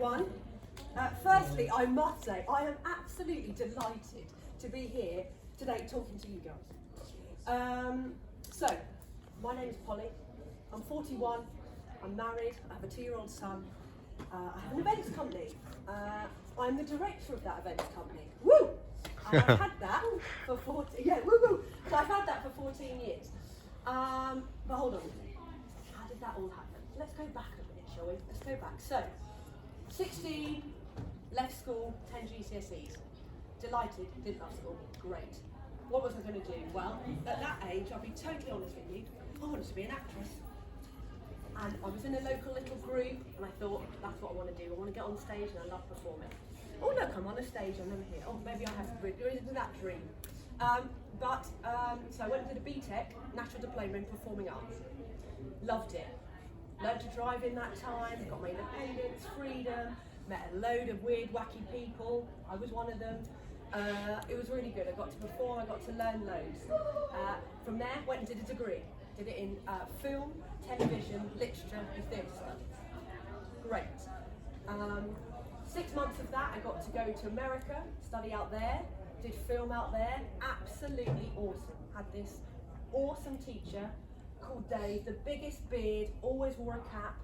everyone. Firstly, I must say, I am absolutely delighted to be here today talking to you guys. So, my name is Polly. I'm 41. I'm married. I have a 2-year-old son. I have an events company. I'm the director of that events company. Woo! And I've had that for 14. Yeah, woo woo. So I've had that for 14 years. But hold on. How did that all happen? Let's go back a minute, shall we? Let's go back. So, 16, left school, 10 GCSEs. Delighted, didn't love school. Great. What was I going to do? Well, at that age, I'll be totally honest with you, I wanted to be an actress. And I was in a local little group, and I thought, that's what I want to do. I want to get on stage, and I love performing. Oh look, I'm on a stage, I'm never here. Oh, maybe I have to go into that dream. So I went and did a BTEC, National Diploma in Performing Arts. Loved it. Learned to drive in that time, got my independence, freedom, met a load of weird, wacky people. I was one of them. It was really good. I got to perform, I got to learn loads. From there, went and did a degree. Did it in film, television, literature, and theatre studies. Great. 6 months of that, I got to go to America, study out there, did film out there. Absolutely awesome. Had this awesome teacher called Dave, the biggest beard, always wore a cap.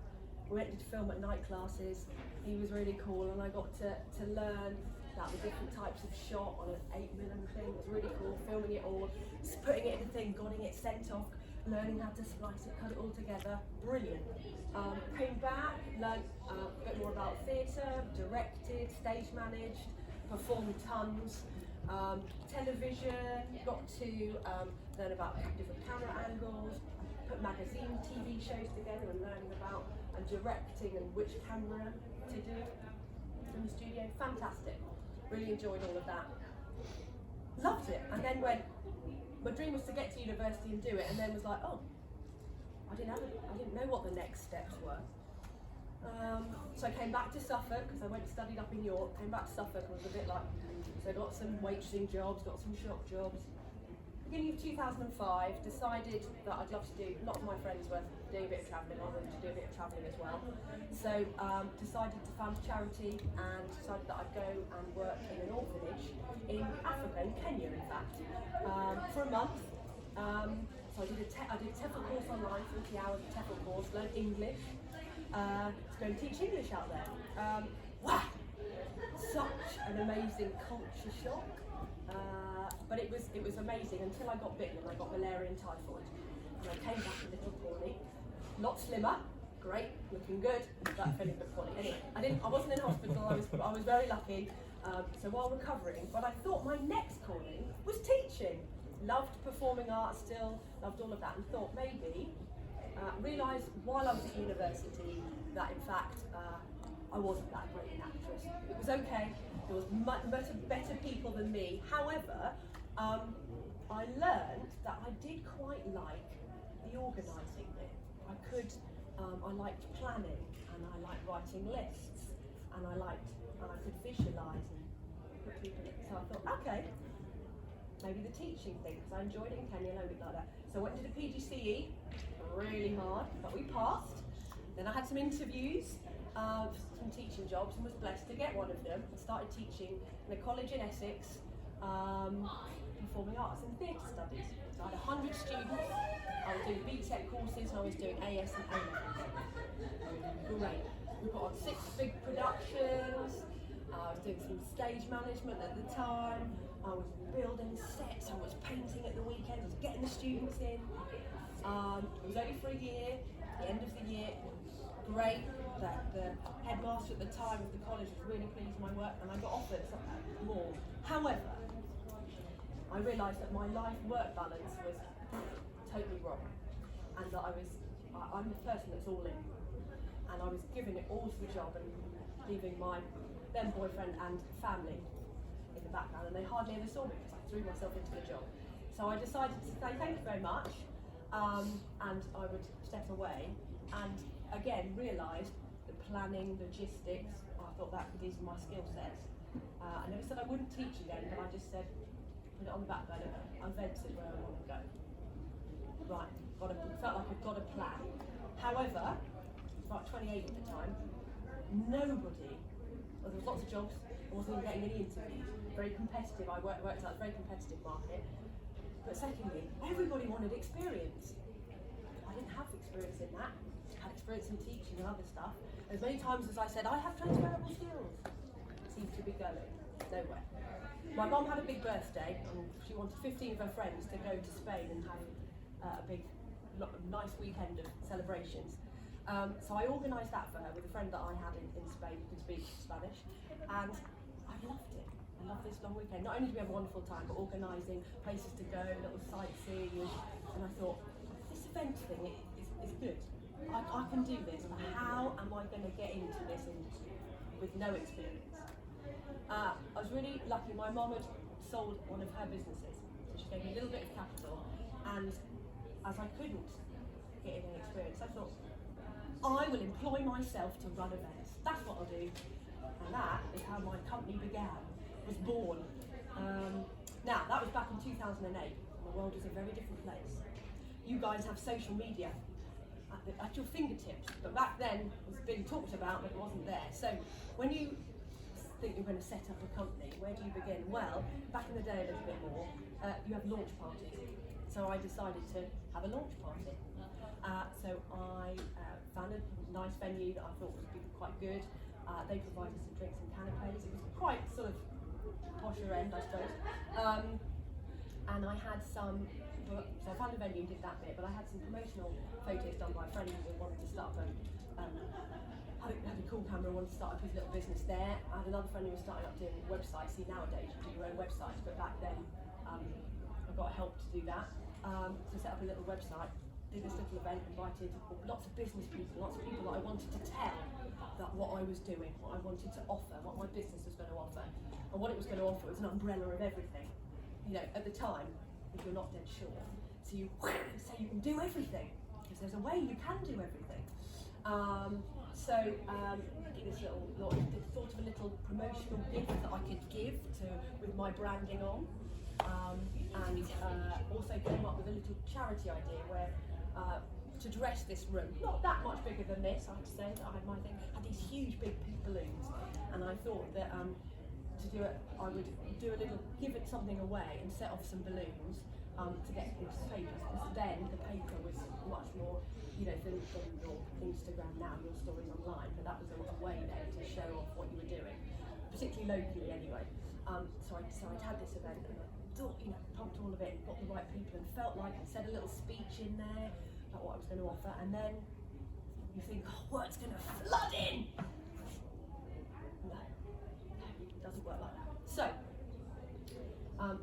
We went to film at night classes. He was really cool, and I got to learn about the different types of shot on an 8mm thing. It was really cool, filming it all, putting it in a thing, getting it sent off, learning how to splice it, cut it all together. Brilliant. Came back, learned a bit more about theatre, directed, stage managed, performed tons. Television, got to learn about different camera angles, put magazine, TV shows together and learning about and directing and which camera to do in the studio. Fantastic. Really enjoyed all of that. Loved it. And then when my dream was to get to university and do it, and then was like, oh, I didn't know what the next steps were. So I came back to Suffolk because I went and studied up in York. Came back to Suffolk and was a bit like, so I got some waitressing jobs, got some shop jobs. Beginning of 2005, decided that I'd love to do, lots of my friends were doing a bit of travelling, I wanted to do a bit of travelling as well. So decided to found a charity and decided that I'd go and work in an orphanage in Africa, in Kenya in fact, for a month. So I did a TEFL course online, 40 hours of TEFL course, learned English, to go and teach English out there. Wow! Such an amazing culture shock. But it was amazing until I got bitten and I got malaria and typhoid. And I came back a little poorly, lot slimmer, great, looking good, but feeling a bit poorly. Anyway, I wasn't in hospital. I was very lucky. So while recovering, but I thought my next calling was teaching. Loved performing arts still, loved all of that, and thought maybe realised while I was at university that in fact I wasn't that great an actress. It was okay. There was much better people than me. However, I learned that I did quite like the organising bit. I liked planning, and I liked writing lists, and I could visualise and put people in. So I thought, okay, maybe the teaching thing, because I enjoyed it in Kenya, a bit like that. So I went to the PGCE, really hard, but we passed. Then I had some interviews. Some teaching jobs and was blessed to get one of them. I started teaching in a college in Essex, performing arts and theatre studies. So I had 100 students, I was doing BTEC courses and I was doing AS and A levels. Great. We put on 6 big productions, I was doing some stage management at the time, I was building sets, I was painting at the weekends, I was getting the students in. It was only for a year, at the end of the year, great. The headmaster at the time of the college was really pleased with my work and I got offered more. However, I realised that my life-work balance was totally wrong and that I'm the person that's all in, and I was giving it all to the job and leaving my then boyfriend and family in the background, and they hardly ever saw me because I threw myself into the job. So I decided to say thank you very much, and I would step away and again realised the planning, logistics, I thought that could ease my skill sets. I never said I wouldn't teach again, but I just said put it on the back burner. I ventured where I want to go. Right, felt like I've got a plan. However, I was about 28 at the time, nobody, well, there was lots of jobs, I wasn't even getting any interviews, very competitive, I worked out a very competitive market. But secondly, everybody wanted experience. I didn't have experience in that. I had experience in teaching and other stuff. As many times as I said, I have transferable skills, seemed to be going nowhere. My mum had a big birthday, and she wanted 15 of her friends to go to Spain and have a big, nice weekend of celebrations. So I organised that for her with a friend that I had in Spain who could speak Spanish, and I loved it. I loved this long weekend. Not only did we have a wonderful time, but organising places to go, little sightseeing, and I thought, this event thing is good. I can do this, but how am I going to get into this industry with no experience? I was really lucky. My mum had sold one of her businesses, so she gave me a little bit of capital, and as I couldn't get any experience, I thought, I will employ myself to run events. That's what I'll do. And that is how my company was born. Now, that was back in 2008. The world is a very different place. You guys have social media at your fingertips, but back then it was being talked about, but it wasn't there. So when you think you're going to set up a company, where do you begin? Well, back in the day a little bit more, you have launch parties. So I decided to have a launch party. So I found a nice venue that I thought would be quite good. They provided some drinks and canapes. It was quite sort of posher end, I suppose. And I had some, so I found a venue and did that bit, but I had some promotional photos done by a friend who wanted to start up had a cool camera and wanted to start up his little business there. I had another friend who was starting up doing websites. See, nowadays you do your own websites, but back then I got help to do that. To set up a little website, did this little event, invited lots of business people, lots of people that I wanted to tell that what I was doing, what I wanted to offer, what my business was going to offer. And what it was going to offer was an umbrella of everything. You know, at the time, if you're not dead sure, so you say you can do everything, because there's a way you can do everything. Did this thought of a little promotional gift that I could give with my branding on, and also came up with a little charity idea where to dress this room, not that much bigger than this, I have to say, that I had my thing, had these huge big pink balloons, and I thought that to do it, I would give it something away and set off some balloons to get into papers, because then the paper was much more, you know, than your Instagram now, your stories online, but that was a way there to show off what you were doing, particularly locally anyway. So I'd had this event and I thought, you know, pumped all of it and got the right people and felt like I said a little speech in there about what I was going to offer, and then you think, oh, word's going to flood in. No, it doesn't work like that. So,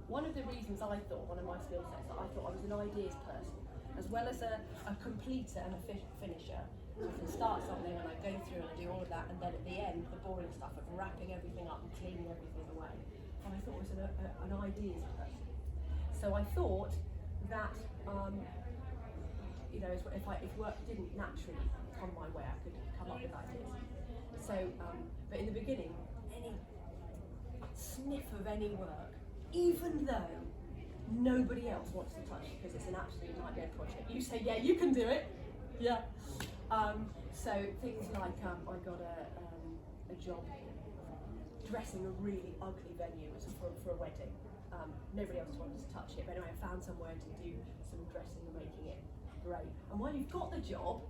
one of the reasons I thought, one of my skill sets, that I thought I was an ideas person, as well as a completer and a finisher. So I can start something and I go through and I do all of that, and then at the end, the boring stuff of wrapping everything up and cleaning everything away. And I thought I was an ideas person. So I thought that, you know, if work didn't naturally come my way, I could come up with ideas. So, but in the beginning, any sniff of any work, even though nobody else wants to touch it because it's an absolute nightmare project, you say, yeah, you can do it. Yeah. So things like I got a job dressing a really ugly venue for a wedding. Nobody else wanted to touch it, but anyway, I found somewhere to do some dressing and making it great. And while you've got the job,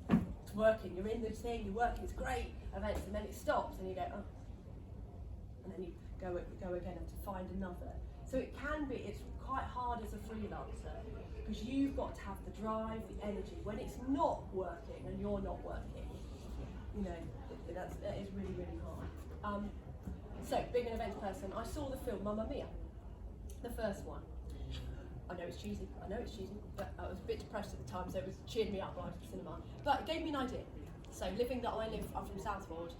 it's working, you're in the thing, you're working, it's great events, and then it stops and you go, oh, and then you go again and to find another. So it's quite hard as a freelancer, because you've got to have the drive, the energy. When it's not working and you're not working, you know, that is really, really hard. So, being an events person, I saw the film Mamma Mia, the first one. I know it's cheesy, but I was a bit depressed at the time, so it cheered me up right at the cinema. But it gave me an idea. So, I'm from Southwold,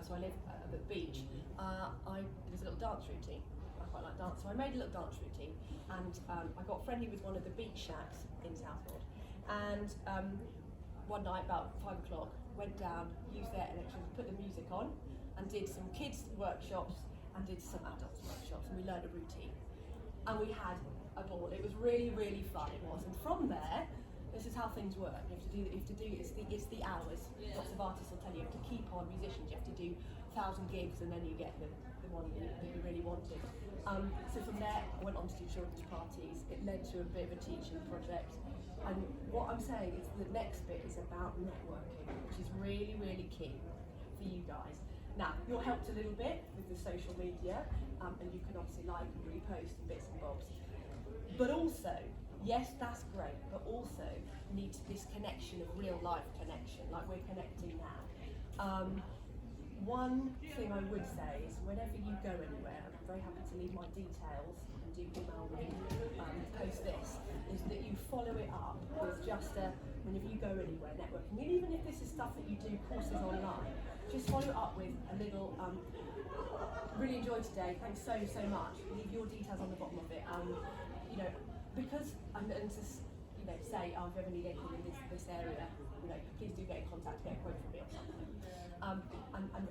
so I live at the beach. There's a little dance routine. I quite like dance, so I made a little dance routine, and I got friendly with one of the beach shacks in Southwold. And one night, about 5 o'clock, went down, used their electricity, put the music on, and did some kids workshops and did some adults workshops, and we learned a routine. And we had a ball. It was really, really fun, it was. And from there, This is how things work. You have to do it's the hours. Lots of artists will tell you have to keep on. Musicians, you have to do 1,000 gigs and then you get the one that you really wanted. So from there, I went on to do children's parties. It led to a bit of a teaching project. And what I'm saying is the next bit is about networking, which is really, really key for you guys. Now, you're helped a little bit with the social media, and you can obviously like and repost and bits and bobs. But also, yes, that's great, but also you need this connection of real life connection, like we're connecting now. One thing I would say is whenever you go anywhere, and I'm very happy to leave my details and do email me, post this, is that you follow it up with just whenever you go anywhere, networking, and even if this is stuff that you do courses online, just follow it up with a little, really enjoyed today, thanks so much, leave your details on the bottom of it, you know, because, and just, you know, say, oh, if you ever need anything in this area, you know, please do get in contact, get a quote from me or something.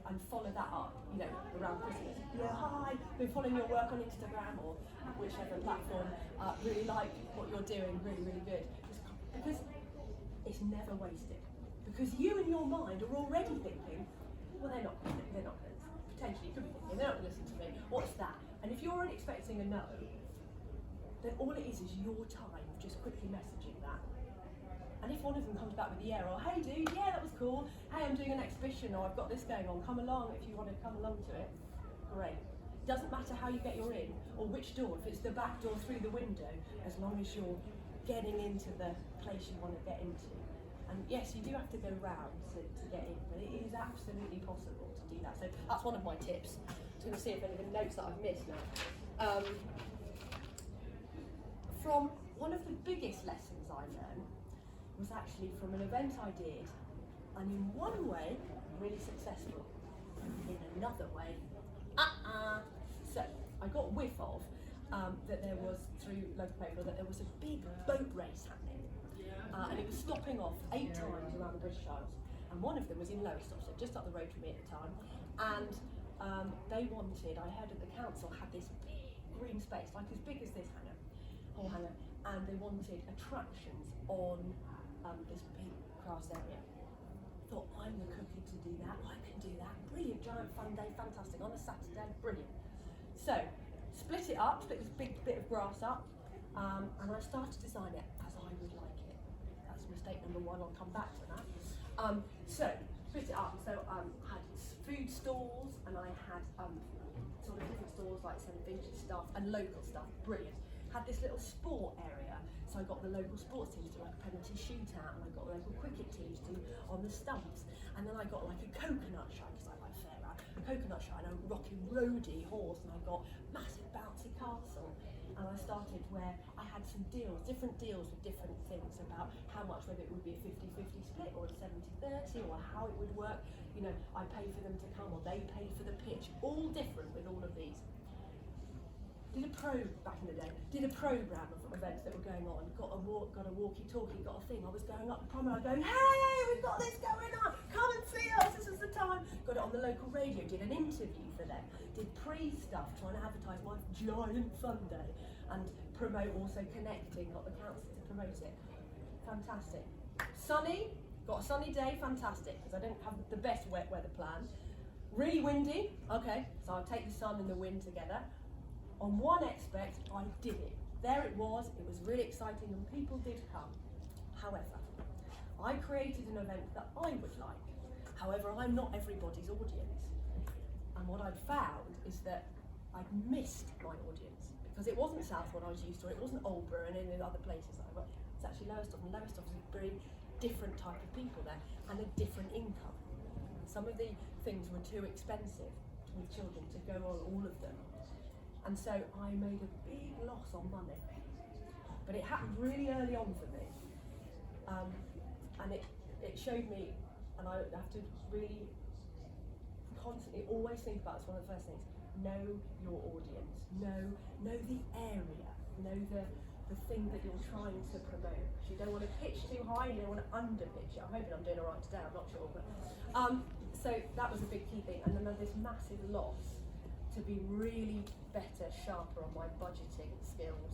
And follow that up, you know, around Christmas. Yeah, hi, been following your work on Instagram or whichever platform, really like what you're doing, really, really good. Because it's never wasted. Because you in your mind are already thinking, well, they're not going to, potentially you could be thinking, they're not going to listen to me, what's that? And if you're already expecting a no, then all it is your time of just quickly messaging that. And if one of them comes back with the yeah, or hey dude, yeah, that was cool, hey, I'm doing an exhibition, or I've got this going on, come along if you want to come along to it, great. Doesn't matter how you get your in, or which door, if it's the back door through the window, as long as you're getting into the place you want to get into. And yes, you do have to go round to get in, but it is absolutely possible to do that. So that's one of my tips. I'm going to see if any of the notes that I've missed now. From one of the biggest lessons I learned was actually from an event I did, and in one way, really successful. In another way, So I got whiff of that there was, through local paper, that there was a big boat race happening. And it was stopping off 8 times around the British Isles. And one of them was in Lowestoft, so just up the road from me at the time. And they wanted, I heard that the council had this big green space, like as big as this hangar, and they wanted attractions on this big grass area. Thought, I'm the cookie to do that, I can do that. Brilliant, giant fun day, fantastic, on a Saturday, brilliant. So, split it up, split this big bit of grass up, and I started to design it as I would like it. That's mistake number 1, I'll come back to that. So, split it up, so I had food stalls, and I had sort of different stores like selling vintage stuff and local stuff, brilliant. Had this little sport area, so I got the local sports teams to like a penalty shootout, and I got the local cricket teams to on the stumps, and then I got like a coconut show, because I like fairer, a coconut show, and a rocky roadie horse, and I got massive bouncy castle, and I started where I had some deals, different deals with different things about how much, whether it would be a 50-50 split or a 70-30, or how it would work, you know, I pay for them to come, or they pay for the pitch, all different with all of these. Did back in the day, did a programme of events that were going on, got a walkie-talkie, got a thing. I was going up the promenade going, hey, we've got this going on, come and see us, this is the time. Got it on the local radio, did an interview for them, did pre-stuff, trying to advertise my giant fun day, and promote, also connecting, got the council to promote it. Fantastic. Sunny, got a sunny day, fantastic, because I didn't have the best wet weather plan. Really windy, okay, so I'll take the sun and the wind together. On one aspect, I did it. There it was really exciting, and people did come. However, I created an event that I would like. However, I'm not everybody's audience. And what I'd found is that I'd missed my audience, because it wasn't South what I was used to, it wasn't Aldborough and any of the other places that I went. It's actually Lowestoft, and Lowestoft is a very different type of people there, and a different income. Some of the things were too expensive with children to go on all of them. And so I made a big loss on money. But it happened really early on for me. And it showed me, and I have to really constantly always think about, it's one of the first things, know your audience, know the area, know the thing that you're trying to promote. You don't want to pitch too high, you don't want to under-pitch it. I'm hoping I'm doing all right today, I'm not sure. But so that was a big key thing. And then there's this massive loss to be really better, sharper on my budgeting skills,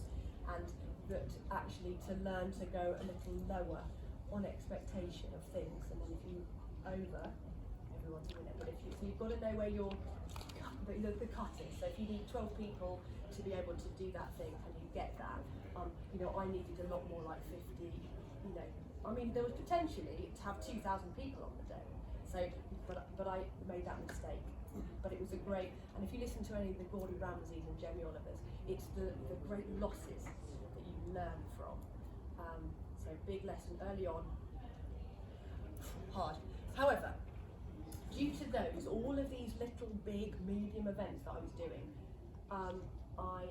and that actually to learn to go a little lower on expectation of things, and then if you over, everyone's doing it, but if you, so you've got to know where your the cut is. So if you need 12 people to be able to do that thing, and you get that, I needed a lot more, like 50, there was potentially to have 2,000 people on the day. So, but I made that mistake. But it was a great, and if you listen to any of the Gordon Ramsays and Jamie Olivers, it's the great losses that you learn from. So big lesson early on, hard. However, due to those, all of these little, big, medium events that I was doing, I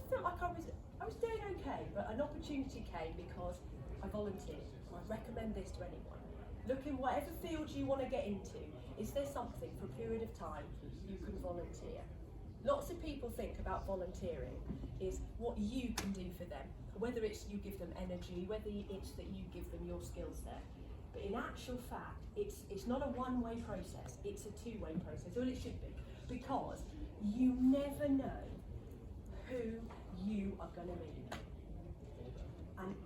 felt like I was doing okay, but an opportunity came because I volunteered. I recommend this to anyone. Look in whatever field you want to get into. Is there something for a period of time you can volunteer? Lots of people think about volunteering is what you can do for them, whether it's you give them energy, whether it's that you give them your skill set. But in actual fact, it's not a one-way process, it's a two-way process, or it should be, because you never know who you are going to meet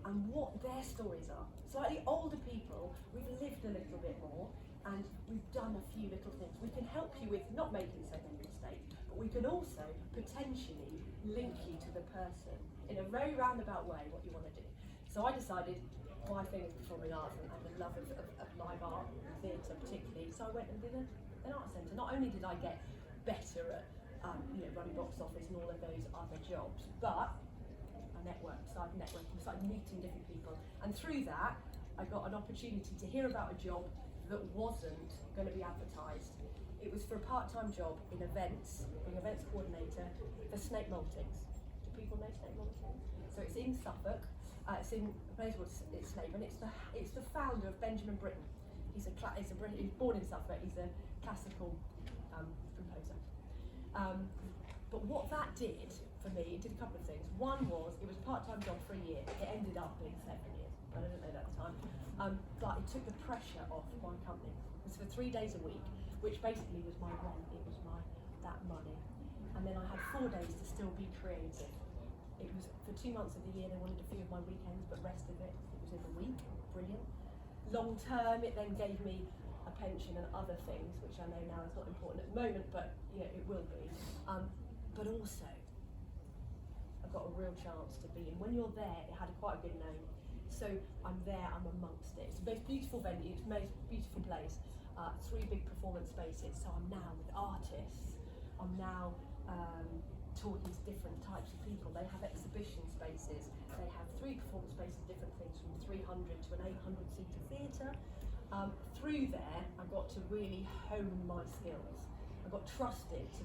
and what their stories are. Slightly older people, we've lived a little bit more and we've done a few little things. We can help you with not making so many mistakes, but we can also potentially link you to the person in a very roundabout way what you want to do. So I decided my thing is performing arts and the love of live art and theatre particularly. So I went and did an art centre. Not only did I get better at running box office and all of those other jobs, but I started networking, started meeting different people, and through that I got an opportunity to hear about a job that wasn't going to be advertised. It was for a part-time job in events, being events coordinator for snake maltings. Do people know snake maltings? So it's in Suffolk. It's in a place called Snape, and it's the founder of Benjamin Britten. He's born in Suffolk. He's a classical composer. But what that did for me, it did a couple of things. One was, it was a part-time job for a year. It ended up being 7 years. I didn't know that at the time. But it took the pressure off my company. It was for 3 days a week, which basically was my rent. It was that money. And then I had 4 days to still be creative. It was for 2 months of the year. They wanted a few of my weekends, but rest of it was in the week. Brilliant. Long term, it then gave me a pension and other things, which I know now is not important at the moment, but it will be. But also, I got a real chance to be in. When you're there, it had quite a good name. So I'm there, I'm amongst it. It's the most beautiful venue, it's the most beautiful place. 3 big performance spaces. So I'm now with artists. I'm now talking to different types of people. They have exhibition spaces. They have 3 performance spaces, different things from 300 to an 800 seater theatre. Through there, I got to really hone my skills. I got trusted to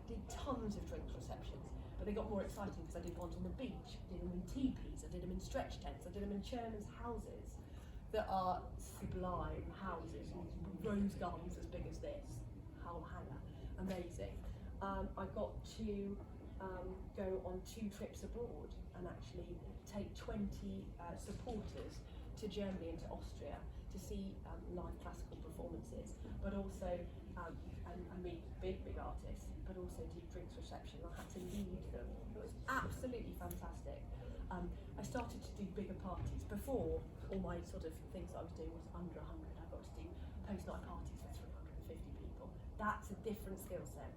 did tons of drinks receptions, but they got more exciting because I did ones on the beach, I did them in teepees, I did them in stretch tents, I did them in chairmen's houses that are sublime houses, rose gardens as big as this, whole hangar, amazing. I got to go on 2 trips abroad and actually take 20 supporters to Germany and to Austria to see live classical performances, but also and meet big artists, but also do drinks reception. I had to lead them. It was absolutely fantastic. I started to do bigger parties. Before, all my sort of things I was doing was under 100. I got to do post-night parties for 350 people. That's a different skill set.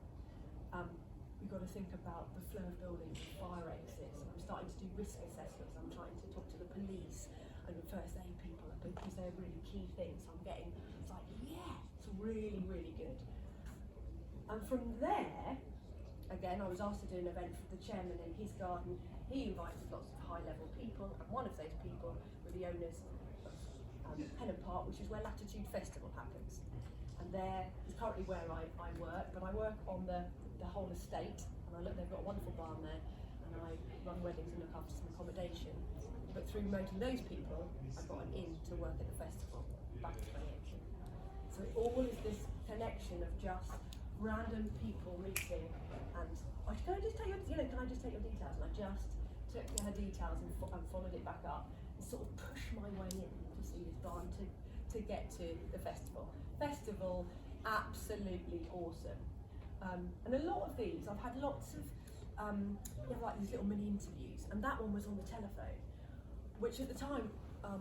We've got to think about the flow of buildings, fire exits. I'm starting to do risk assessments. I'm trying to talk to the police and the first aid people because they're really key things. So I'm getting, it's like, yeah, it's really, really good. And from there, again, I was asked to do an event for the chairman in his garden. He invited lots of high-level people, and one of those people were the owners of Penham Park, which is where Latitude Festival happens. And there is currently where I work, but I work on the whole estate, and they've got a wonderful barn there, and I run weddings and look after some accommodation. But through promoting those people, I got an in to work at the festival back in 2018. So it all is this connection of just random people meeting, and can I just take your details? And I just took her details and followed it back up and sort of pushed my way in to see this barn to get to the festival. Absolutely awesome. And a lot of these, I've had lots of you have like these little mini interviews, and that one was on the telephone, which at the time, I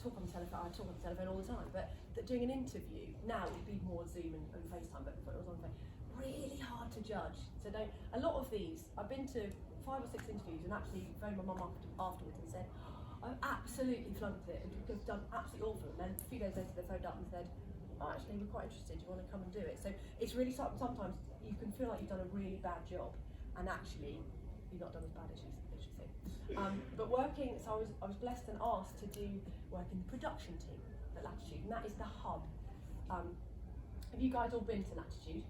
talk on the telephone all the time, but doing an interview, now it'd be more Zoom and FaceTime, but before it was on phone, really hard to judge. So a lot of these, I've been to 5 or 6 interviews and actually phoned my mum afterwards and said, I've absolutely flunked it and have done absolutely awful. And then a few days later they phoned up and said, oh, actually we're quite interested, do you want to come and do it? So it's really, sometimes you can feel like you've done a really bad job and actually you've not done as bad as you think. But working, so I was blessed and asked to do work in the production team at Latitude, and that is the hub. Have you guys all been to Latitude?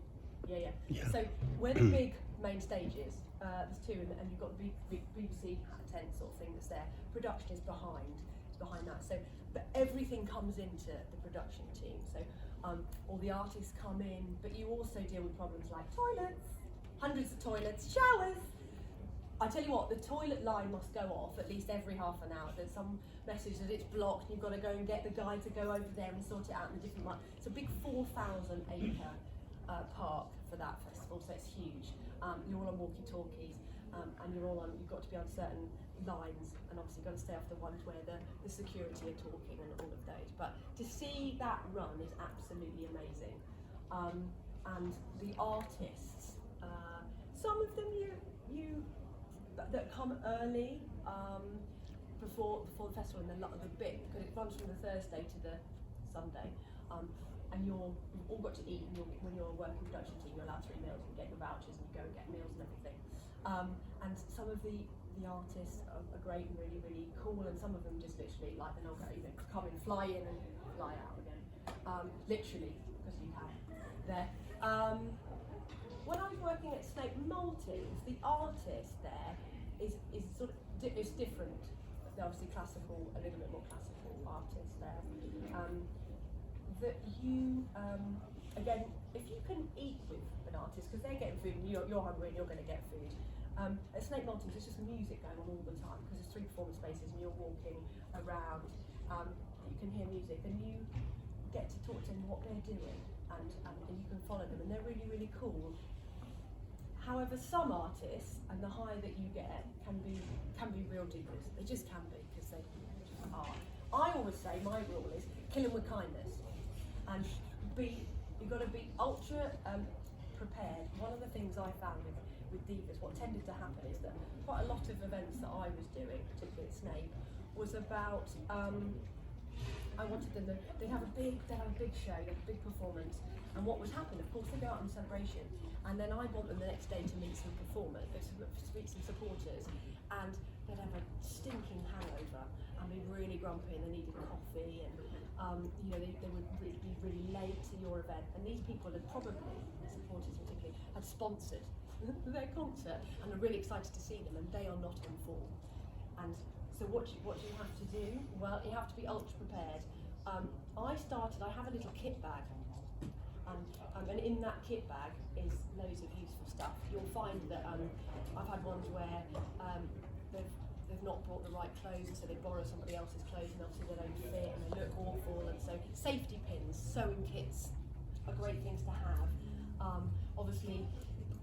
Yeah. So where the big main stage is, there's 2, and you've got the big BBC tent sort of thing that's there. Production is behind that. So, but everything comes into the production team. So all the artists come in, but you also deal with problems like toilets, hundreds of toilets, showers. I tell you what, the toilet line must go off at least every half an hour. There's some message that it's blocked, and you've got to go and get the guy to go over there and sort it out in the different. It's a big 4,000 acre park for that festival, so it's huge. You're all on walkie-talkies, and you've got to be on certain lines, and obviously you've got to stay off the ones where the security are talking and all of those. But to see that run is absolutely amazing. And the artists, some of them you that come early before the festival, and the bit, because it runs from the Thursday to the Sunday, and you've all got to eat, and when you're a working production team, you're allowed 3 meals and get your vouchers and you go and get meals and everything. And some of the artists are great and really, really cool, and some of them just literally, like, they're not going to come in, fly in and fly out again. Literally, because you can there. When I was working at Snake Maltings, the artist there is sort of it's different. They're obviously classical, a little bit more classical artists there. That you again, if you can eat with an artist, because they're getting food and you're hungry and you're going to get food. At Snake Maltings, there's just music going on all the time because there's 3 performance spaces and you're walking around. You can hear music and you get to talk to them what they're doing, and you can follow them, and they're really, really cool. However, some artists, and the higher that you get, can be real divas. They just can be, because they just are. I always say my rule is kill them with kindness, and you've got to be ultra prepared. One of the things I found with divas, what tended to happen is that quite a lot of events that I was doing, particularly at Snape, was about I wanted them they'd have a big show, they'd have a big performance, and what would happen, of course, they'd go out on celebration, and then I'd want them the next day to meet some performers, to meet some supporters, and they'd have a stinking hangover and be really grumpy, and they needed coffee, and they would be really late to your event, and these people had probably, supporters particularly, had sponsored their concert and are really excited to see them, and they are not on form. And so what do you have to do? Well, you have to be ultra prepared. I have a little kit bag, and in that kit bag is loads of useful stuff. You'll find that I've had ones where they've not brought the right clothes, and so they borrow somebody else's clothes, and obviously they don't fit and they look awful, and so safety pins, sewing kits are great things to have. Obviously,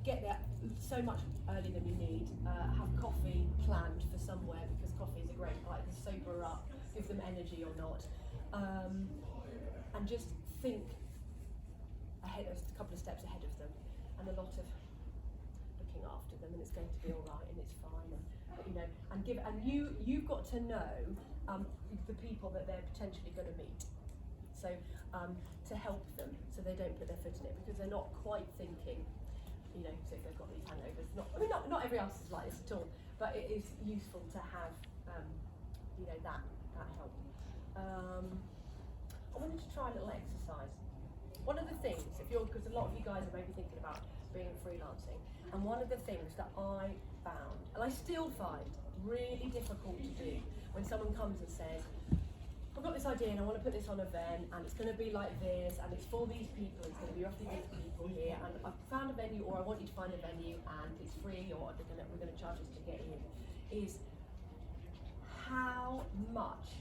get there so much earlier than you need. Have coffee planned for somewhere, because coffee is a great, like, to sober up, give them energy or not, and just think ahead, a couple of steps ahead of them, and a lot of looking after them, and it's going to be all right, and it's fine, and you've got to know the people that they're potentially going to meet, so to help them so they don't put their foot in it, because they're not quite thinking. So if they've got these hangovers, not every artist is like this at all, but it is useful to have, that help. I wanted to try a little exercise. One of the things, because a lot of you guys are maybe thinking about being freelancing, and one of the things that I found, and I still find really difficult to do, when someone comes and says, I've got this idea and I want to put this on an event, and it's going to be like this, and it's for these people, it's going to be roughly these people here, and I've found a venue, or I want you to find a venue, and it's free, or we're going to charge us to get in, is how much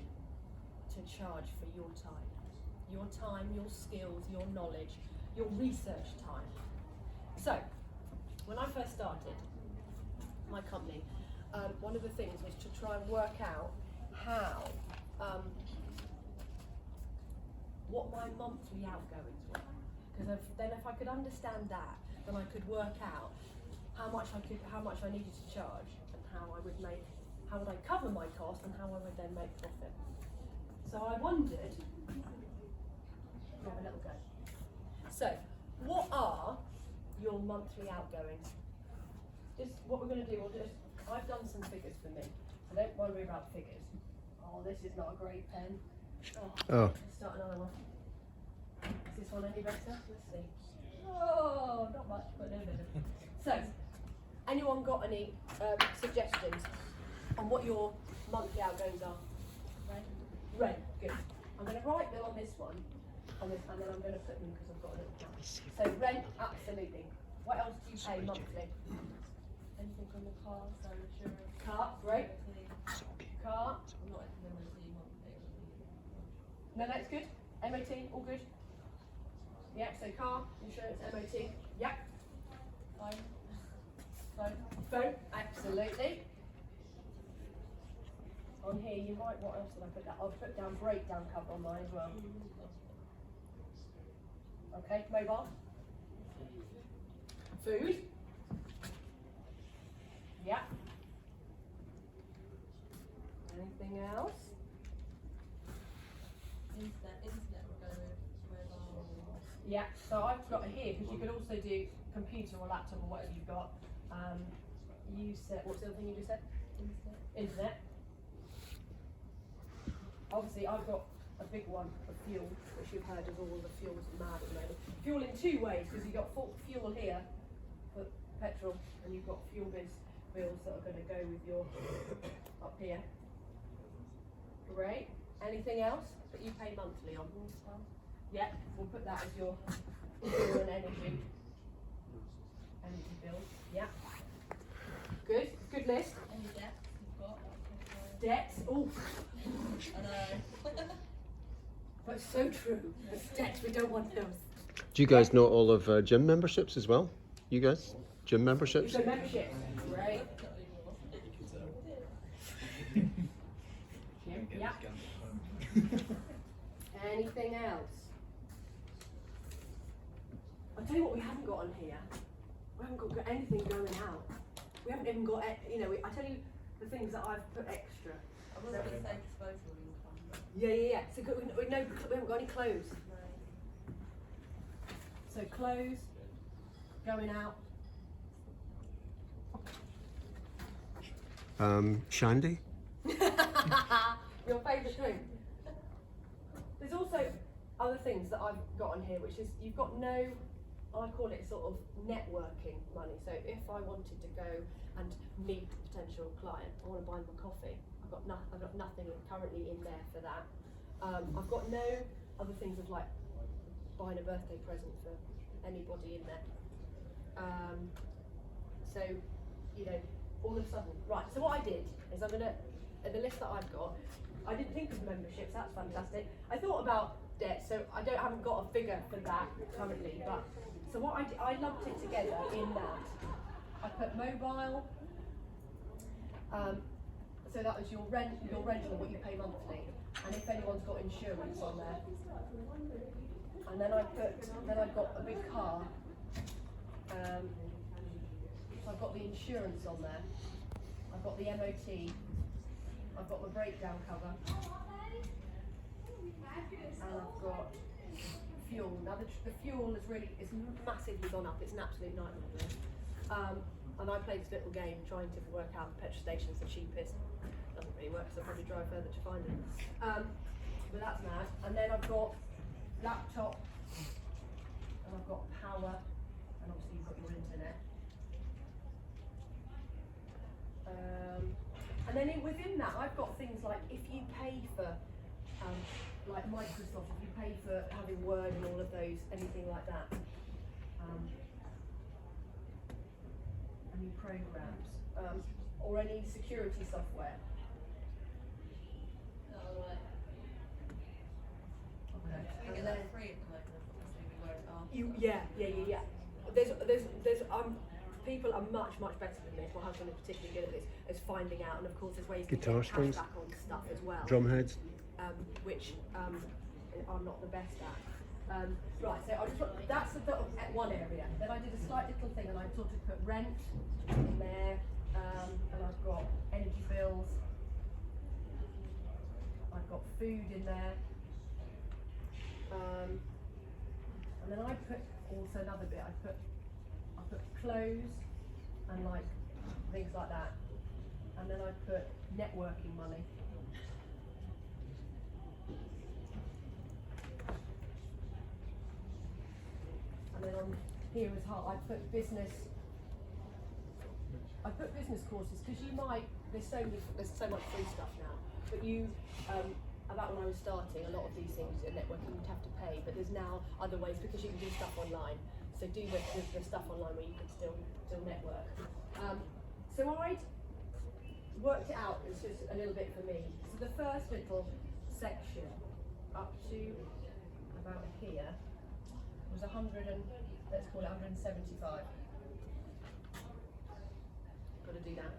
to charge for your time, your skills, your knowledge, your research time. So, when I first started, my company, one of the things was to try and work out how, what my monthly outgoings were. Because then if I could understand that, then I could work out how much I needed to charge, and how would I cover my cost, and how I would then make profit. So I wondered, have a little go. So, what are your monthly outgoings? Just what we're going to do, I've done some figures for me, so don't worry about figures. Oh, this is not a great pen. Oh. Let's start another one. Is this one any better? Let's see. Oh, not much, but no better. So, anyone got any suggestions on what your monthly outgoings are? Rent, good. I'm going to write them on this one, and then I'm going to put them because I've got a little count. So rent, absolutely. What else do you pay monthly? Anything from the car, so insurance. Car, great. Car. I'm not in the MOT monthly. No, that's good. MOT, all good. Yeah, so car, insurance, MOT. Yeah. Phone, absolutely. On here, you might, what else did I put down? I'll put down breakdown cover on mine as well. Okay, mobile. Food. Yeah. Anything else? Internet will go with mobile. Yeah, so I've got it here because you could also do computer or laptop or whatever you've got. You said, what's the other thing you just said? Internet. Obviously, I've got a big one of fuel, which you've heard of all the fuels mad at the moment. Fuel in two ways, because you've got fuel here for petrol, and you've got fuel bills that are going to go with your up here. Great. Anything else that you pay monthly on? Yeah, we'll put that as your fuel and energy bill. Yeah. Good. Good list. Any debts you've got? Debts. Oh. I know. But so true. The debts, we don't want those. Do you guys know all of gym memberships as well? You guys? Gym memberships? So membership. Right. Yeah. Anything else? I'll tell you what we haven't got on here. We haven't got anything going out. We haven't even got, I tell you the things that I've put extra. I was going to say disposable income. Yeah. So we haven't got any clothes. So clothes, going out. Shandy? Your favourite thing. There's also other things that I've got on here, which is you've got no, I call it sort of networking money. So if I wanted to go and meet a potential client, I want to buy them a coffee. I've got nothing currently in there for that. I've got no other things of like buying a birthday present for anybody in there. So, all of a sudden, right, so what I did is I'm gonna, the list that I've got, I didn't think of memberships, that's fantastic. I thought about debt, so I haven't got a figure for that currently, but, so what I lumped it together in that. I put mobile, so that was your rental, what you pay monthly, and if anyone's got insurance on there. And then I've got a big car, so I've got the insurance on there, I've got the MOT, I've got the breakdown cover, and I've got fuel. Now the fuel is massively gone up, it's an absolute nightmare. And I played this little game trying to work out the petrol stations the cheapest. Doesn't really work, so I'll probably drive further to find them. But that's mad. And then I've got laptop, and I've got power, and obviously you've got your internet. And then within that, I've got things like if you pay for, like Microsoft, if you pay for having Word and all of those, anything like that. Any programs, or any security software. Oh, right. Okay. We get that free at the moment, obviously we won't ask. Yeah. There's people are much better than this. My husband is particularly good at this, as finding out, and of course there's ways Guitar to get strings. cash back on stuff as well. Drum heads. Which I'm not the best at. Right, so that's one area. Then I did a slight little thing, and I sort of put rent in there, and I've got energy bills. I've got food in there, and then I put also another bit. I put clothes and like things like that, and then I put networking money. And then on here as well, I put business courses, because you might, there's so much free stuff now, but you, about when I was starting, a lot of these things at networking you'd have to pay, but there's now other ways, because you can do stuff online. So do the stuff online where you can still network. So I'd worked it out, it's just a little bit for me. So the first little section up to about here was 100 and, let's call it 175. Got to do that.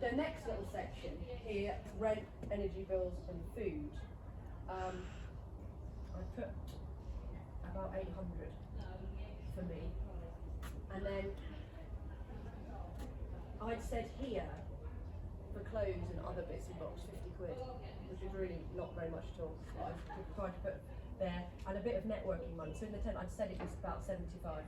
The next little section here, rent, energy bills and food, I put about 800 for me. And then I'd said here, for clothes and other bits and bobs, 50 quid, which is really not very much at all. I tried to put there, and a bit of networking money. So in the tent, I'd said it was about £75.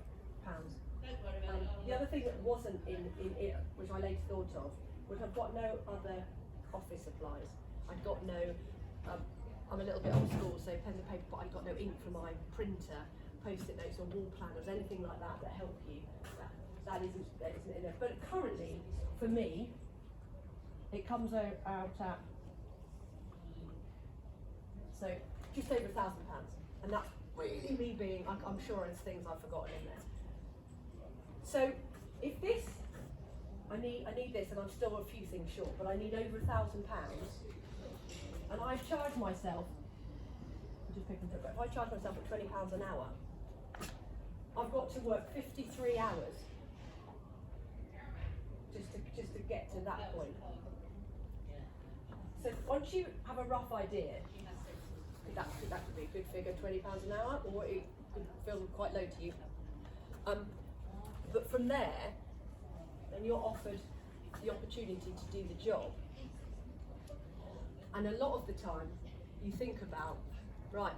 The other thing that wasn't in it, which I later thought of, was I've got no other office supplies. I've got no, I'm a little bit old school, so pen and paper, but I've got no ink for my printer, post-it notes or wall planners, anything like that that help you. That isn't enough. But currently, for me, it comes out at, so just over £1,000, and that's really me being, I'm sure there's things I've forgotten in there. So if this, I need this, and I'm still a few things short, but I need over £1,000, and I've charged myself, I'm just picking it up, if I charge myself at £20 an hour, I've got to work 53 hours just to get to that point. So once you have a rough idea, that could be a good figure, £20 an hour, or it could feel quite low to you. But from there, then you're offered the opportunity to do the job. And a lot of the time, you think about, right,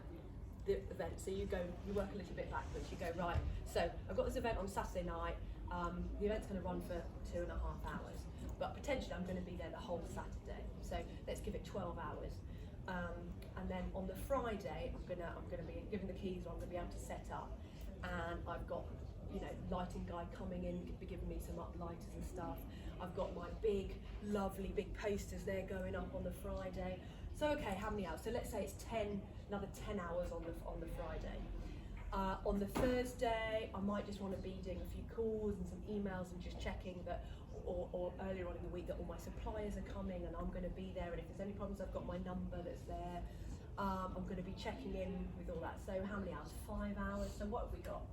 the event, so you work a little bit backwards, you go, right, so I've got this event on Saturday night, the event's going to run for 2.5 hours, but potentially I'm going to be there the whole Saturday, so let's give it 12 hours. And then on the Friday, I'm gonna be given the keys, or I'm gonna be able to set up, and I've got, lighting guy coming in, be giving me some lighters and stuff. I've got my lovely big posters there going up on the Friday. So okay, how many hours? So let's say it's another 10 hours on the Friday. On the Thursday, I might just want to be doing a few calls and some emails and just checking that, or earlier on in the week, that all my suppliers are coming and I'm going to be there, and if there's any problems, I've got my number that's there. I'm going to be checking in with all that. So how many hours? 5 hours. So what have we got?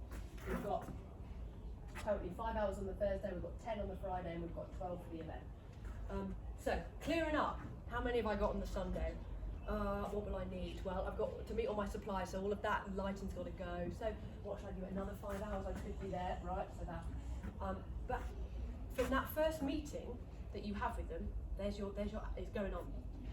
We've got totally 5 hours on the Thursday, we've got 10 on the Friday, and we've got 12 for the event. So clearing up, how many have I got on the Sunday? What will I need? Well, I've got to meet all my suppliers, so all of that lighting's got to go. So what should I do? Another 5 hours, I could be there, right? So that. But from that first meeting that you have with them, it's going on.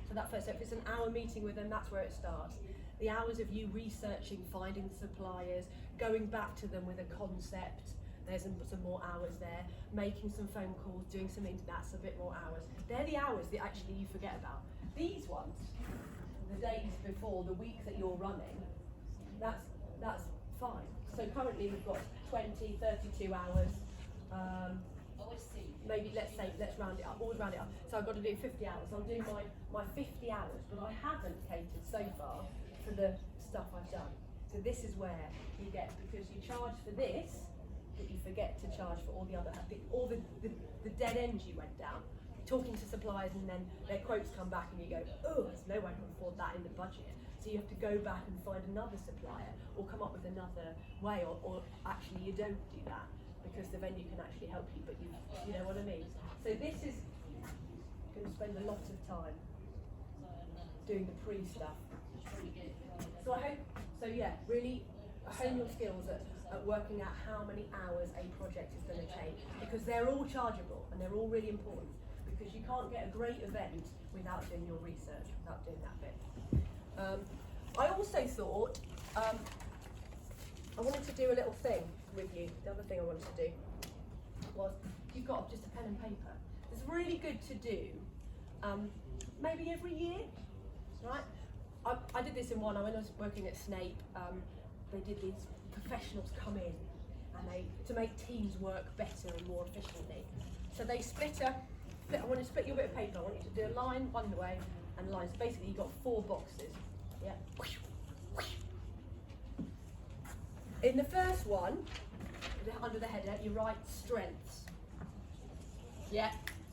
So that first, so if it's an hour meeting with them, that's where it starts. The hours of you researching, finding suppliers, going back to them with a concept. There's some more hours there. Making some phone calls, doing some things, that's a bit more hours. They're the hours that actually you forget about. These ones, the days before, the week that you're running, that's fine. So currently we've got 20, 32 hours. Maybe let's round it up, always round it up. So I've got to do 50 hours. I'll do my 50 hours, but I haven't catered so far for the stuff I've done. So this is where you get, because you charge for this, but you forget to charge for all the other, all the dead ends you went down. Talking to suppliers, and then their quotes come back and you go, oh, there's no way I can afford that in the budget. So you have to go back and find another supplier, or come up with another way, or actually you don't do that, because the venue can actually help you, but you know what I mean. So this is going to spend a lot of time doing the pre-stuff. So I hope, so yeah, really hone your skills at working out how many hours a project is going to take, because they're all chargeable and they're all really important, because you can't get a great event without doing your research, without doing that bit. I also thought I wanted to do a little thing with you. The other thing I wanted to do was, you've got just a pen and paper. It's really good to do maybe every year, right? I did this in one. When I was working at Snape, they did these professionals come in and to make teams work better and more efficiently. So they I want to split you a bit of paper. I want you to do a line one way and lines. Basically, you've got 4 boxes. Yeah. In the first one, under the header, you write strengths. Yeah,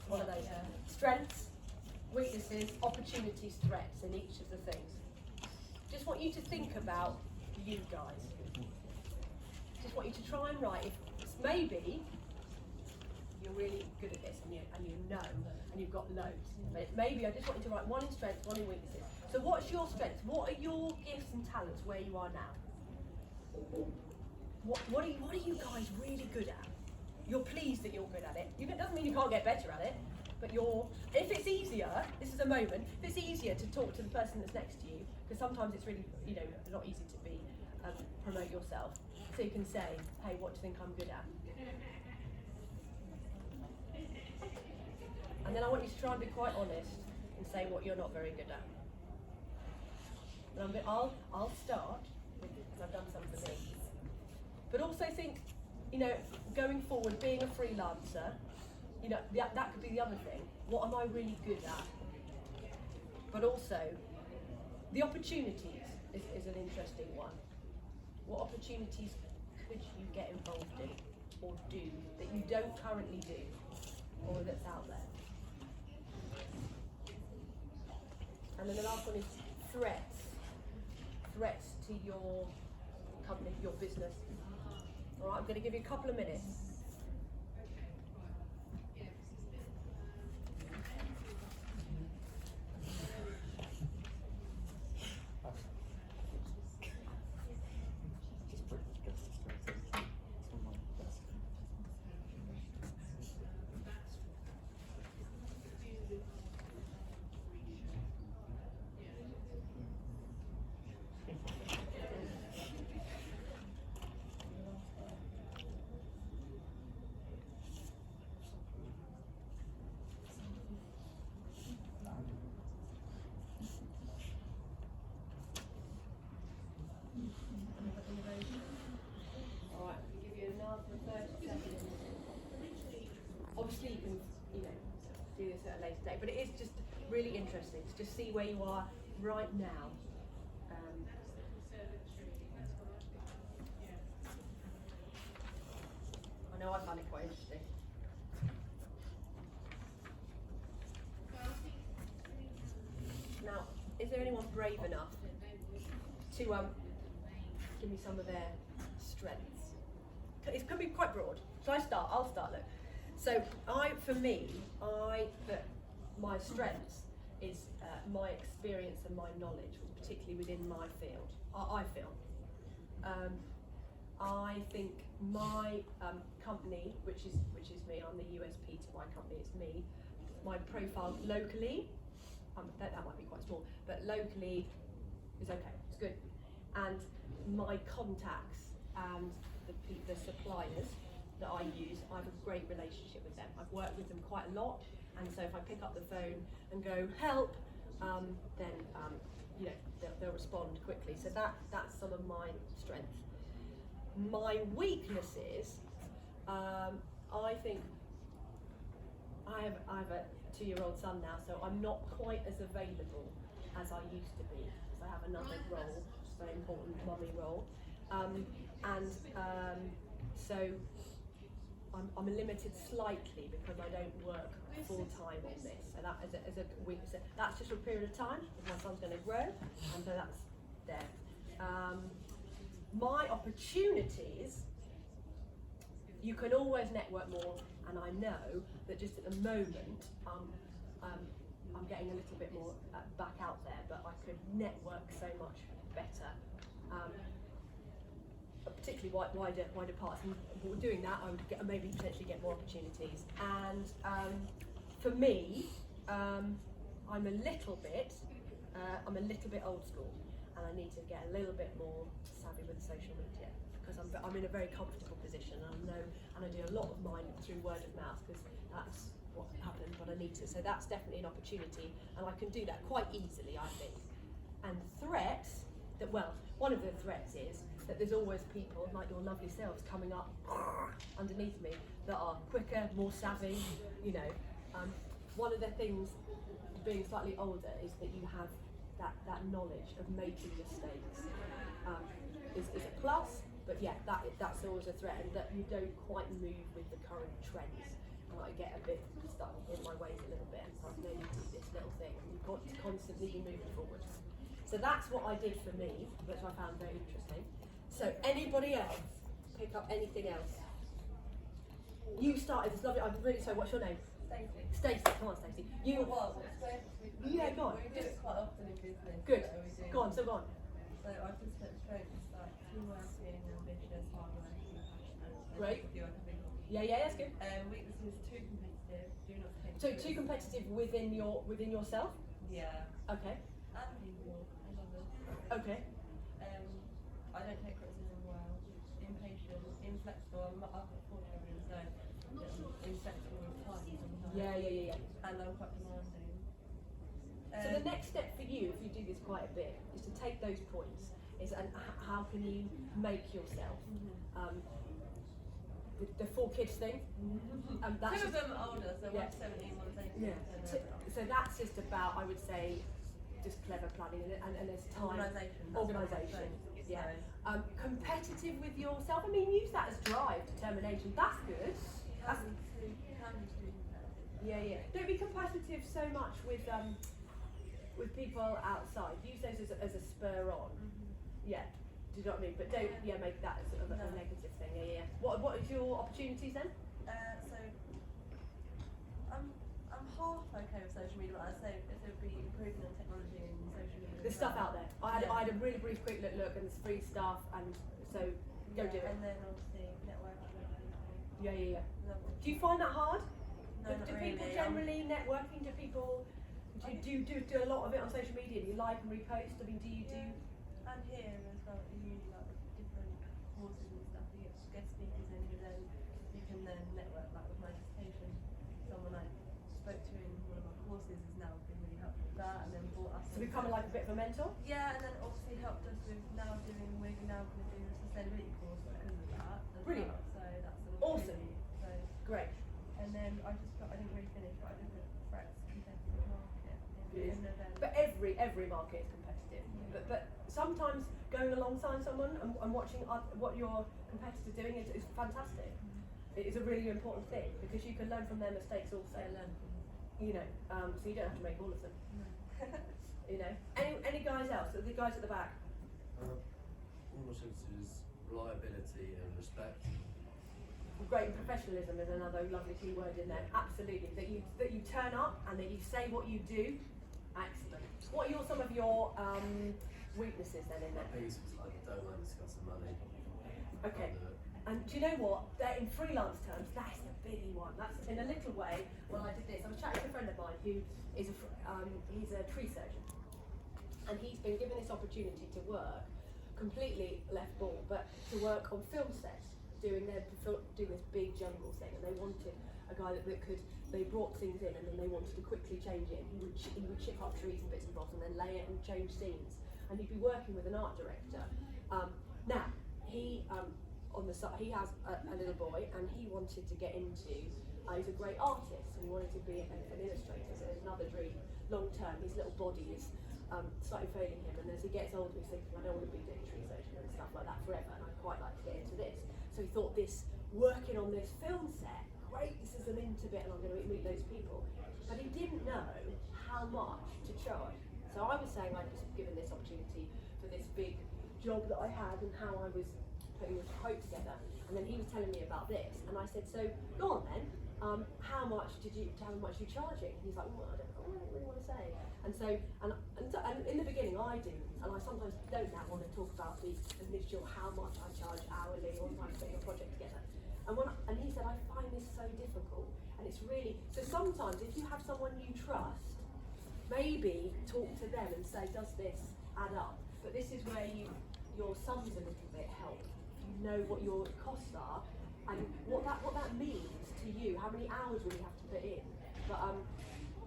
one of those. Strengths, weaknesses, opportunities, threats in each of the things. Just want you to think about you guys. Just want you to try and write, if maybe you're really good at this and you know and you've got loads. But maybe I just want you to write one in strengths, one in weaknesses. So what's your strengths? What are your gifts and talents where you are now? What are you guys really good at? You're pleased that you're good at it. It doesn't mean you can't get better at it, but if it's easier, this is a moment, if it's easier to talk to the person that's next to you, because sometimes it's really, not easy to be, promote yourself. So you can say, hey, what do you think I'm good at? And then I want you to try and be quite honest and say what you're not very good at. And I'll start, because I've done some for me. But also think, going forward, being a freelancer, that could be the other thing. What am I really good at? But also, the opportunities is an interesting one. What opportunities could you get involved in or do that you don't currently do, or that's out there? And then the last one is threats. Threats to your company, your business. All right, I'm going to give you a couple of minutes. Obviously you can, do this at a later date, but it is just really interesting to just see where you are right now. I know I find it quite interesting. Now, is there anyone brave enough to give me some of their strengths? It could be quite broad. Shall I start? I'll start, look. So my strengths is my experience and my knowledge, particularly within my field. I feel. I think my company, which is me, I'm the USP to my company, it's me. My profile locally, that might be quite small, but locally is okay, it's good. And my contacts and the suppliers that I use, I have a great relationship with them. I've worked with them quite a lot, and so if I pick up the phone and go help, then they'll respond quickly. So that's some of my strengths. My weaknesses, I think I have a 2-year-old son now, so I'm not quite as available as I used to be, because I have another role, which is a very important mummy role, so I'm limited slightly because I don't work full time on this. So that as a weakness, that's just for a period of time. My son's going to grow, and so that's there. My opportunities you can always network more, and I know that just at the moment, I'm getting a little bit more back out there, but I could network so much better, particularly wider parts. And doing that, I would maybe potentially get more opportunities. And for me, I'm a little bit old school, and I need to get a little bit more savvy with social media, because I'm in a very comfortable position, and I do a lot of mine through word of mouth, because that's what happened, but I need to. So that's definitely an opportunity, and I can do that quite easily, I think. And threats, one of the threats is that there's always people like your lovely selves coming up underneath me that are quicker, more savvy, you know. One of the things being slightly older is that you have that knowledge of making mistakes. Is a plus, but yeah, that's always a threat, and that you don't quite move with the current trends. And I get a bit stuck in my ways a little bit, and so I know you do this little thing, and you've got to constantly be moving forward. So that's what I did for me, which I found very interesting. So anybody else pick up anything else? You started this lovely. I'm really sorry. What's your name? Stacey. Stacey. Come on, Stacey. Yeah, go on. We do it quite often in business. Good. So we do. Go on. So go on. So I've just put strengths like teamworking, ambitious, hardworking, passionate. Great. Do like a big one. Yeah, that's good. Weaknesses: too competitive. Do not take. So too competitive within yourself. Yeah. Okay. And people and others. Okay. I don't take criticism well. Impatient, inflexible. I've got 4 children, so inflexible with time sometimes. Yeah. And I'm quite demanding. So the next step for you, if you do this quite a bit, is to take those points. And how can you make yourself? The 4 kids thing. That's 2 of them are older, so yeah. one's 17, one's 18. Yeah. So that's just about, I would say, just clever planning and there's time. Organisation. Yeah. Competitive with yourself. I mean, use that as drive, determination. That's good. Yeah. Don't be competitive so much with people outside. Use those as a spur on. Yeah. Do you know what I mean? But don't make that as a negative thing. Yeah. What is your opportunities then? So I'm half okay with social media, but I'd say it would be improving on technology and social media. There's stuff out there. I had a really brief quick look, and there's free stuff, and so go do it. And then obviously networking with people. Yeah. Lovely. Do you find that hard? No, not do really. people generally networking? Do people do a lot of it on social media? Do you like and repost? I mean, do you do? And here as well, you like different courses and stuff. You get guest speakers in who then you can then network, like with my dissertation. Someone I spoke to in one of my courses has now been really helpful with that, and then brought us. So becoming like a bit of a mentor? Yeah, and then obviously helped us with we're now going to do a sustainability course because of that. Brilliant. Well. So that's an Awesome. opportunity. So Great. and then I didn't really finish, but I did the threats competitive market in November. But every market is competitive. But sometimes going alongside someone and watching what your competitor's doing is fantastic. It is a really important thing, because you can learn from their mistakes also. You know, so you don't have to make all of them. You know. Any guys else? The guys at the back. One of my strengths is reliability and respect. Great. Professionalism is another lovely key word in there. Absolutely. That you turn up and that you say what you do. Excellent. What are some of your weaknesses then in My there? biggest is like, I don't like discussing money. Okay. And do you know what? That in freelance terms, that is the biggie one. That's in a little way. When I did this, I was chatting to a friend of mine who is he's a tree surgeon, and he's been given this opportunity to work completely left ball, but to work on film sets, doing this big jungle thing, and they wanted a guy that could. They brought things in, and then they wanted to quickly change it. He would chip up trees and bits and bobs, and then lay it and change scenes. And he'd be working with an art director. Now he on the side, he has a little boy, and he wanted to get into. He's a great artist, and he wanted to be an illustrator. So there's another dream, long term. His little body is slightly failing him, and as he gets older, he's thinking, I don't want to be doing tree surgery and stuff like that forever, and I'd quite like to get into this. So he thought, working on this film set, great, this is an into bit, and I'm going to meet those people. But he didn't know how much to charge. So I was saying I'd just given this opportunity for this big job that I had, and how I was putting your quote together, and then he was telling me about this, and I said, so go on then. How much are you charging? He's like, well, I don't really want to say. And so in the beginning I do, and I sometimes don't now want to talk about the initial how much I charge hourly or if I'm putting a project together. And he said, I find this so difficult, and it's really, so sometimes if you have someone you trust, maybe talk to them and say, does this add up? But this is where your sums a little bit help. You know what your costs are and what that means to you, how many hours will you have to put in. But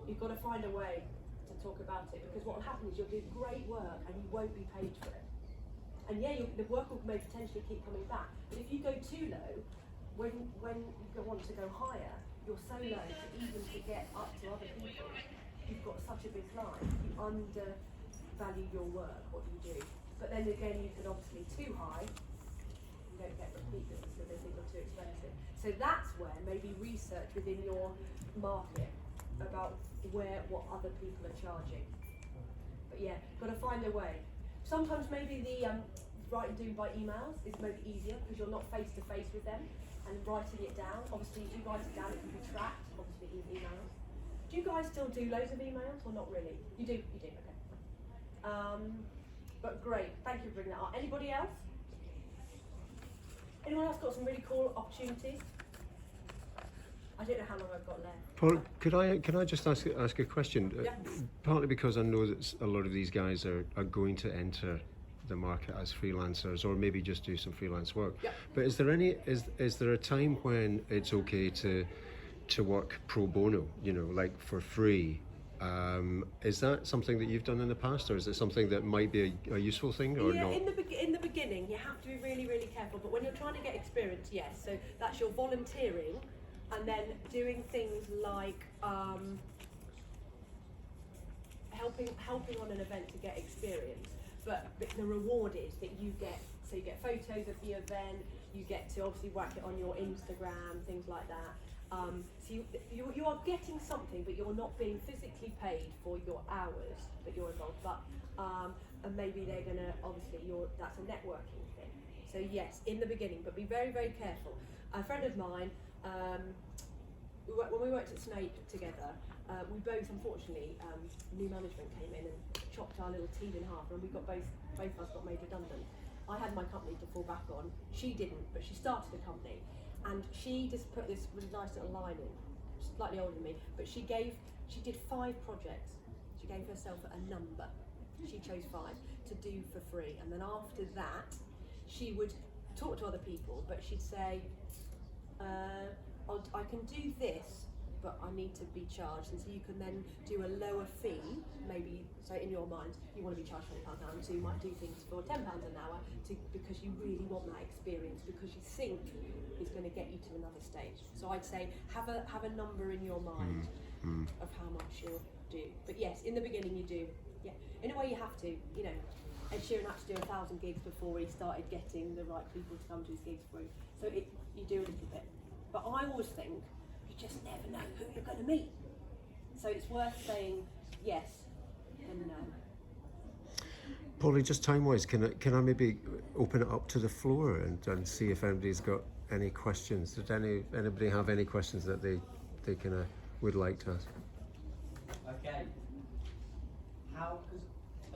you've got to find a way to talk about it, because what will happen is you'll do great work and you won't be paid for it. And yeah, the work will may potentially keep coming back, but if you go too low, when you want to go higher, you're so low that even to get up to other people, you've got such a big climb. You undervalue your work, what you do. But then again, you can obviously too high, you don't get repeat business because they think you're too expensive. So that's where maybe research within your market about what other people are charging. But yeah, got to find a way. Sometimes maybe the write and do by emails is maybe easier because you're not face to face with them and writing it down. Obviously, if you write it down, it can be tracked. Obviously, in emails. Do you guys still do loads of emails or not really? You do. Okay. But great, thank you for bringing that up. Anybody else? Anyone else got some really cool opportunities? I don't know how long I've got left. Paul, can I just ask a question? Yeah. Partly because I know that a lot of these guys are going to enter the market as freelancers, or maybe just do some freelance work. Yeah. But is there a time when it's okay to work pro bono? You know, like for free. Is that something that you've done in the past, or is it something that might be a useful thing, or not? In the beginning, you have to be really, really careful. But when you're trying to get experience, yes. So that's your volunteering, and then doing things like helping on an event to get experience. But the reward is that you get photos of the event. You get to obviously whack it on your Instagram, things like that. So you are getting something, but you're not being physically paid for your hours that you're involved. But and maybe they're gonna that's a networking thing. So yes, in the beginning, but be very, very careful. A friend of mine, when we worked at Snape together, we both unfortunately new management came in and chopped our little team in half, and we got both of us got made redundant. I had my company to fall back on. She didn't, but she started a company. And she just put this really nice little line in, slightly older than me, but she did 5 projects. She gave herself a number. She chose 5 to do for free. And then after that, she would talk to other people, but she'd say, I can do this, but I need to be charged. And so you can then do a lower fee, maybe, so in your mind, you want to be charged £20 an hour, so you might do things for £10 an hour because you really want that experience, because you think it's going to get you to another stage. So I'd say have a number in your mind of how much you'll do. But yes, in the beginning you do. Yeah, in a way you have to. You know, Ed Sheeran had to do 1,000 gigs before he started getting the right people to come to his gigs through. So you do a little bit. But I always think you just never know who you're going to meet. So it's worth saying yes and no. Paulie, just time-wise, can I maybe open it up to the floor and see if anybody's got any questions? Did anybody have any questions that they would like to ask? Okay. Because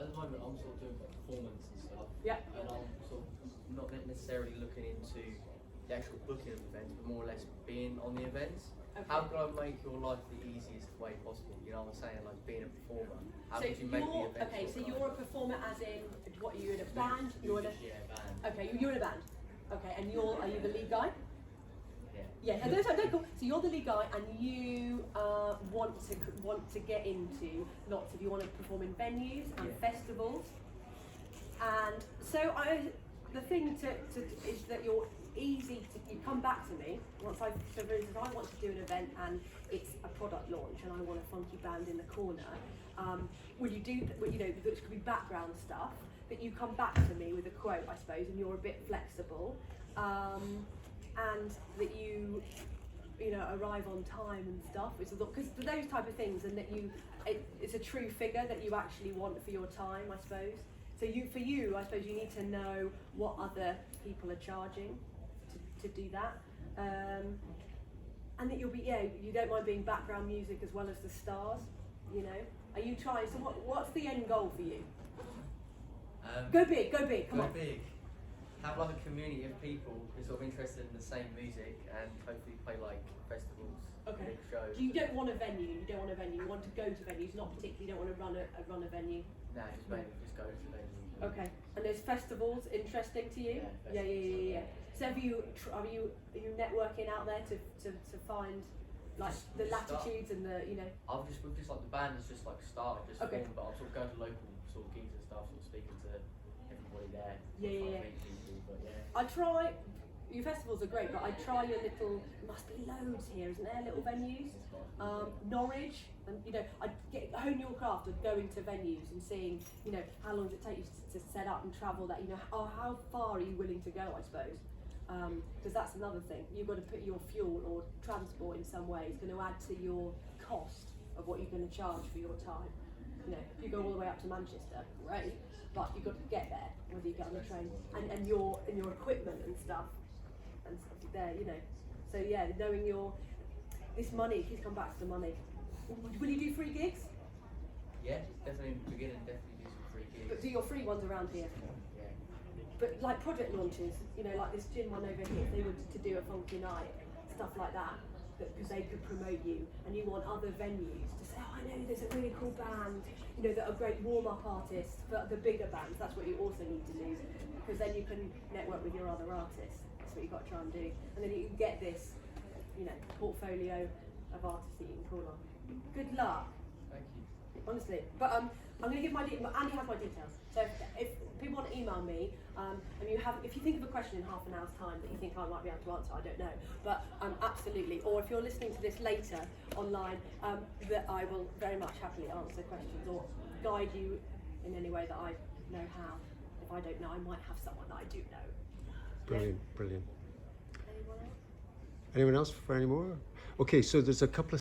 at the moment I'm sort of doing performance and stuff. Yeah. And I'm sort of not necessarily looking into the actual booking of events, but more or less being on the events. Okay. How can I make your life the easiest way possible? You know what I'm saying? Like being a performer. How could you make the event? Okay, so you're a performer as in, what, are you in a band? You're in a, yeah, band. Okay, you're in a band. Okay, and are you the lead guy? Yeah. Yeah, no, cool. So you're the lead guy, and you want to get into lots of, you want to perform in venues and festivals. And so the thing is that you're easy to, you come back to me once so for instance, I want to do an event and it's a product launch and I want a funky band in the corner. Will you do, you know, which could be background stuff, that you come back to me with a quote, I suppose, and you're a bit flexible, and that you know, arrive on time and stuff, because for those type of things, and that it's a true figure that you actually want for your time, I suppose. So for you, I suppose you need to know what other people are charging to do that. And that you'll be, you don't mind being background music as well as the stars, you know? Are you trying, so what's the end goal for you? Go big, come on. Go big. Have like a community of people who are sort of interested in the same music and hopefully play like festivals, Okay. big shows. So you don't want a venue, you want to go to venues, not particularly, you don't want to run a venue. No, just mainly just go to venues. Okay, and there's festivals interesting to you? Yeah. So are you networking out there to find like the Latitudes and the, you know? We've just like the band has just like started, just Okay. formed, but I'm sort of going to local sort of gigs and stuff, sort of speaking to everybody there. Yeah. Meet people, but yeah. I try, your festivals are great, but I try your little, must be loads here, isn't there, little venues? Norwich, and you know, hone your craft of going to venues and seeing, you know, how long does it take you to set up and travel that, you know, how far are you willing to go, I suppose? Because that's another thing, you've got to put your fuel or transport in some way, it's going to add to your cost of what you're going to charge for your time. You know, if you go all the way up to Manchester, great, but you've got to get there, whether you get on the train, and your equipment and stuff there, you know. So yeah, knowing this money, please come back to the money. Will you do free gigs? Yeah, definitely in the beginning, definitely do some free gigs. But do your free ones around here? Yeah. But like project launches, you know, like this gin one over here, if they wanted to do a funky night, stuff like that, because they could promote you, and you want other venues to say, oh, I know there's a really cool band, you know, that are great warm-up artists for the bigger bands. That's what you also need to do, because then you can network with your other artists. That's what you've got to try and do, and then you can get this, you know, portfolio of artists that you can call on. Good luck. Thank you. Honestly, but I'm going to give Andy has my details. So if people want to email me, and if you think of a question in half an hour's time that you think I might be able to answer, I don't know, but absolutely. Or if you're listening to this later online, that I will very much happily answer questions or guide you in any way that I know how. If I don't know, I might have someone that I do know. Brilliant. Anyone else? Anyone else for any more? Okay, so there's a couple of